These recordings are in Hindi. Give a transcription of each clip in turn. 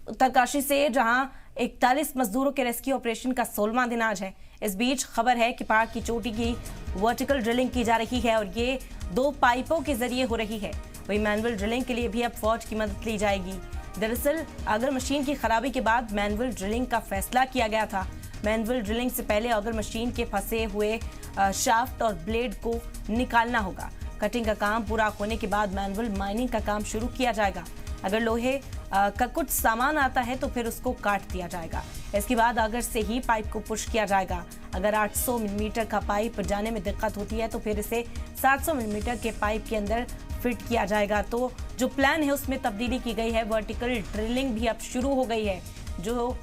उत्तरकाशी से, जहां 41 मजदूरों के रेस्क्यू ऑपरेशन का 16वां दिन आज है। इस बीच खबर है कि पहाड़ की चोटी की वर्टिकल ड्रिलिंग की जा रही है और ये 2 पाइपों के जरिए हो रही है। वही मैनुअल ड्रिलिंग के लिए भी अब फौज की मदद ली जाएगी। दरअसल अगर मशीन की खराबी के बाद मैनुअल ड्रिलिंग का फैसला किया गया था। मैनुअल ड्रिलिंग से पहले अगर मशीन के फंसे हुए शाफ्ट और ब्लेड को निकालना होगा। कटिंग का काम पूरा होने के बाद मैनुअल माइनिंग का काम शुरू किया जाएगा। अगर लोहे का कुछ सामान आता है तो फिर उसको काट दिया जाएगा। इसके बाद अगर से ही पाइप को पुश किया जाएगा। अगर 800 मिलीमीटर का पाइप जाने में दिक्कत होती है तो फिर इसे 700 मिलीमीटर के पाइप के अंदर फिट किया जाएगा। तो जो प्लान है उसमें तब्दीली की गई है। वर्टिकल ड्रिलिंग भी अब शुरू हो गई है। जो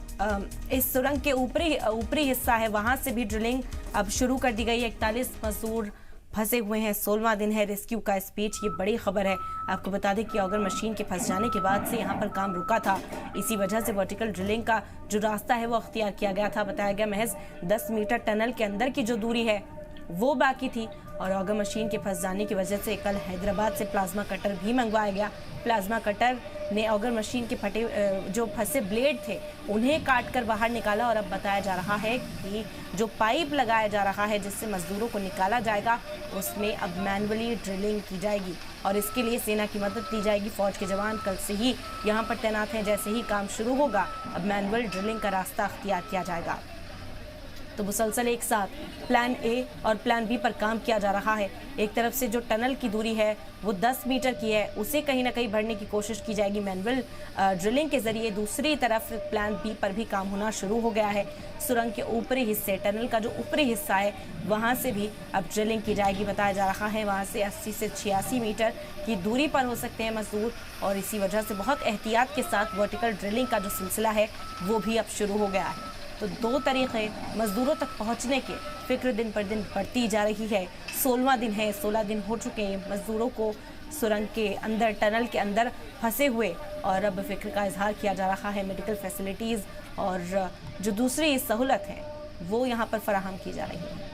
इस सुरंग के ऊपरी हिस्सा है वहां से भी ड्रिलिंग अब शुरू कर दी गई है। 41 मजदूर फंसे हुए हैं। 16वां दिन है रेस्क्यू का। इस बीच ये बड़ी खबर है। आपको बता दें कि अगर मशीन के फंस जाने के बाद से यहाँ पर काम रुका था। इसी वजह से वर्टिकल ड्रिलिंग का जो रास्ता है वो अख्तियार किया गया था। बताया गया महज 10 मीटर टनल के अंदर की जो दूरी है वो बाकी थी। और अगर मशीन के फंस जाने की वजह से कल हैदराबाद से प्लाज्मा कटर भी मंगवाया गया। प्लाज्मा कटर ने अगर मशीन के जो फंसे ब्लेड थे उन्हें काट कर बाहर निकाला। और अब बताया जा रहा है कि जो पाइप लगाया जा रहा है जिससे मजदूरों को निकाला जाएगा उसमें अब मैनुअली ड्रिलिंग की जाएगी। और इसके लिए सेना की मदद ली जाएगी। फौज के जवान कल से ही यहाँ पर तैनात हैं। जैसे ही काम शुरू होगा अब मैनुअल ड्रिलिंग का रास्ता अख्तियार किया जाएगा। तो मुसलसल एक साथ प्लान ए और प्लान बी पर काम किया जा रहा है। एक तरफ से जो टनल की दूरी है वो 10 मीटर की है, उसे कहीं ना कहीं बढ़ने की कोशिश की जाएगी मैनुअल ड्रिलिंग के जरिए। दूसरी तरफ प्लान बी पर भी काम होना शुरू हो गया है। सुरंग के ऊपरी हिस्से, टनल का जो ऊपरी हिस्सा है वहाँ से भी अब ड्रिलिंग की जाएगी। बताया जा रहा है वहाँ से 80 से 86 मीटर की दूरी पर हो सकते हैं मजदूर। और इसी वजह से बहुत एहतियात के साथ वर्टिकल ड्रिलिंग का जो सिलसिला है वो भी अब शुरू हो गया है। तो 2 तरीके मजदूरों तक पहुंचने के फिक्र दिन पर दिन बढ़ती जा रही है। 16वां दिन है, 16 दिन हो चुके हैं मजदूरों को सुरंग के अंदर, टनल के अंदर फंसे हुए। और अब फिक्र का इजहार किया जा रहा है। मेडिकल फैसिलिटीज़ और जो दूसरी सहूलत है वो यहाँ पर फराहम की जा रही है।